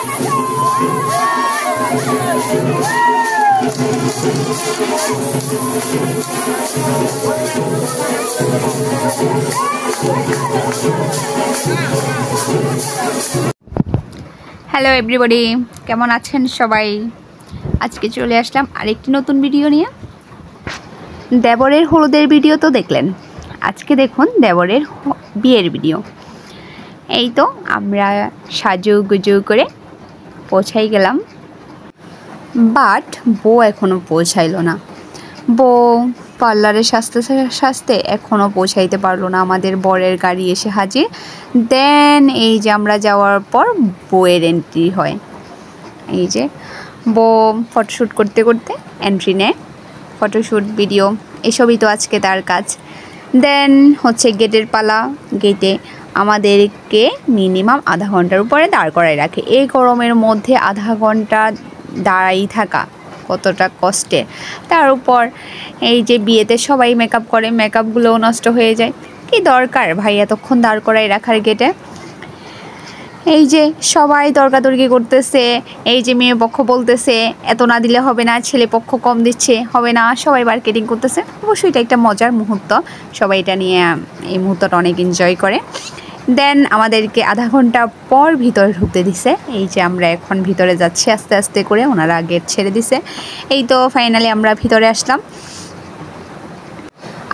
Hello everybody, কেমন আছেন সবাই? আজকে চলে আসলাম আরেকটি নতুন ভিডিও নিয়ে। দেবরের হলুদের ভিডিও তো দেখলেন, আজকে দেখুন দেবরের বিয়ের ভিডিও। এই তো আমরা সাজু গুজু করে পৌঁছাই গেলাম, বাট বউ এখনও পৌঁছাইলো না। বউ পার্লারে সাজতে সাজতে এখনও পৌঁছাইতে পারলো না। আমাদের বরের গাড়ি এসে হাজির। দেন এই যে আমরা যাওয়ার পর বউয়ের এন্ট্রি হয়। এই যে বউ ফটোশ্যুট করতে করতে এন্ট্রি নেয়, ফটোশ্যুট ভিডিও এসবই তো আজকে তার কাজ। দেন হচ্ছে গেটের পালা। গেটে আমাদেরকে মিনিমাম আধা ঘন্টার উপরে দাঁড় করায় রাখে। এই গরমের মধ্যে আধা ঘন্টা দাঁড়াই থাকা কতটা কষ্টের। তার উপর এই যে বিয়েতে সবাই মেকআপ করে, মেকআপগুলোও নষ্ট হয়ে যায়। কি দরকার ভাই এতক্ষণ দাঁড় করায় রাখার গেটে? এই যে সবাই তর্কাতর্কি করতেছে। এই যে মেয়ে পক্ষ বলতেছে এত না দিলে হবে না, ছেলে পক্ষ কম দিচ্ছে, হবে না। সবাই মার্কেটিং করতেছে। অবশ্যই এটা একটা মজার মুহূর্ত, সবাই এটা নিয়ে এই মুহূর্তটা অনেক এনজয় করে। দেন আমাদেরকে আধা ঘন্টা পর ভিতরে ঢুকতে দিছে। এই যে আমরা এখন ভিতরে যাচ্ছি আস্তে আস্তে করে, ওনারা গেট ছেড়ে দিছে। এই তো ফাইনালি আমরা ভিতরে আসলাম।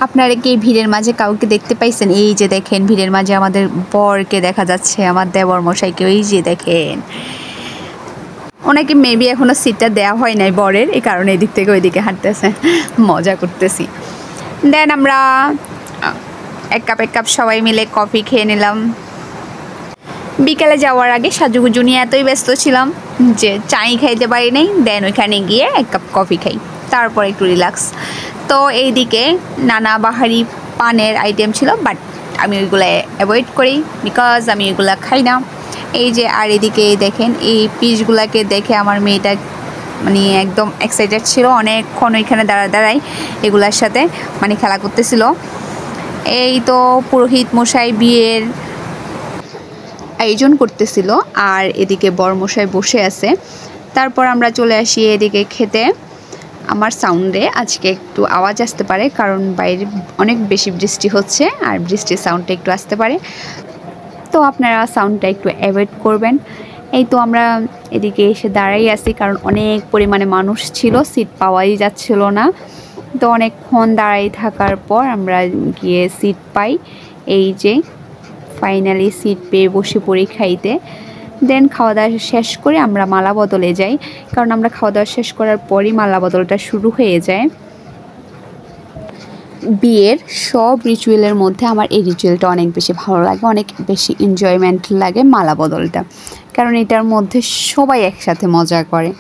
আপনারা কি ভিড়ের মাঝে কাউকে দেখতে পাইছেন? এই যে দেখেন ভিড়ের মাঝে আমাদের বরকে দেখা যাচ্ছে, আমার দেবর মশাইকে। ওই যে দেখেন, ওনাকে মেবি এখনও সিটটা দেওয়া হয় নাই বরের, এই কারণে এদিক থেকে ওইদিকে হাঁটতেছে, মজা করতেছি। দেন আমরা এক কাপ সবাই মিলে কফি খেয়ে নিলাম। বিকেলে যাওয়ার আগে সাজুগুজু নিয়ে এতই ব্যস্ত ছিলাম যে চাই খাইতে পারি নাই। দেন ওইখানে গিয়ে এক কাপ কফি খাই, তারপর একটু রিল্যাক্স। তো এইদিকে নানা বাহারি পানের আইটেম ছিল, বাট আমি ওইগুলো অ্যাভয়েড করি, বিকজ আমি ওইগুলো খাই না। এই যে আর এদিকে দেখেন এই পিসগুলাকে দেখে আমার মেয়েটা মানে একদম এক্সাইটেড ছিল, অনেকক্ষণ ওইখানে দাঁড়ায় এগুলার সাথে মানে খেলা করতেছিল। এই তো পুরোহিত মশাই বিয়ের আয়োজন করতেছিল, আর এদিকে বরমশাই বসে আছে। তারপর আমরা চলে আসি এদিকে খেতে। আমার সাউন্ডে আজকে একটু আওয়াজ আসতে পারে, কারণ বাইরে অনেক বেশি বৃষ্টি হচ্ছে, আর বৃষ্টির সাউন্ডটা একটু আসতে পারে, তো আপনারা সাউন্ডটা একটু অ্যাভয়েড করবেন। এই তো আমরা এদিকে এসে দাঁড়াই আছি, কারণ অনেক পরিমাণে মানুষ ছিল, সিট পাওয়াই যাচ্ছিল না। তো অনেকক্ষণ দাঁড়াই থাকার পর আমরা গিয়ে সিট পাই। এই যে ফাইনালি সিট পেয়ে বসে পড়ি খাইতে। দেন খাওয়া দাওয়া শেষ করে আমরা মালা বদলে যাই, কারণ আমরা খাওয়া দাওয়া শেষ করার পরই মালা বদলটা শুরু হয়ে যায়। বিয়ের সব রিচুয়ালের মধ্যে আমার এই রিচুয়ালটা অনেক বেশি ভালো লাগে, অনেক বেশি এনজয়মেন্ট লাগে মালা বদলটা, কারণ এটার মধ্যে সবাই একসাথে মজা করে।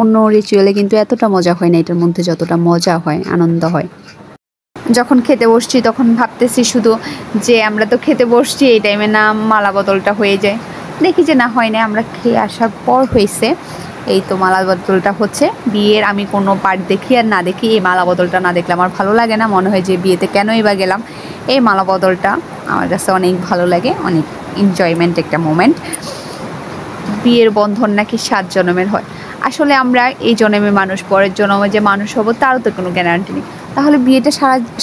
অন্য রিচুয়ালে কিন্তু এতটা মজা হয় না, এটার মধ্যে যতটা মজা হয়, আনন্দ হয়। যখন খেতে বসছি তখন ভাবতেছি শুধু যে আমরা তো খেতে বসছি, এই টাইমে না মালা বদলটা হয়ে যায়। দেখি যে না হয় না, আমরা খেয়ে আসার পর হয়েছে। এই তো মালা বদলটা হচ্ছে। বিয়ের আমি কোনো পার্ট দেখি আর না দেখি, এই মালা বদলটা না দেখলে আমার ভালো লাগে না, মনে হয় যে বিয়েতে কেনই বা গেলাম। এই মালা বদলটা আমার কাছে অনেক ভালো লাগে, অনেক এনজয়মেন্ট একটা মোমেন্ট। বিয়ের বন্ধন নাকি 7 জন্মের হয়। আসলে আমরা এই জন্মে মানুষ, পরের জন্মে যে মানুষ হব তারও তো কোনো গ্যারান্টি নেই। তাহলে বিয়েটা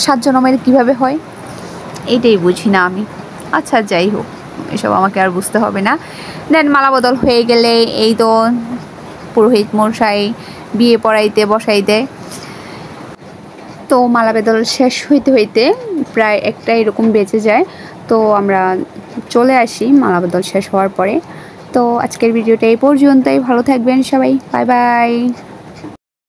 7 জন্মের কীভাবে হয়, এটাই বুঝি না আমি। আচ্ছা যাই হোক, এসব আমাকে আর বুঝতে হবে না। দেন মালা বদল হয়ে গেলে এই তো পুরোহিত মশাই বিয়ে পড়াইতে বসাই দেয়। তো মালা বদল শেষ হইতে হইতে প্রায় একটা এরকম বেঁচে যায়। তো আমরা চলে আসি মালা বদল শেষ হওয়ার পরে। তো আজকের ভিডিওটা এই পর্যন্তই। ভালো থাকবেন সবাই, বাই বাই।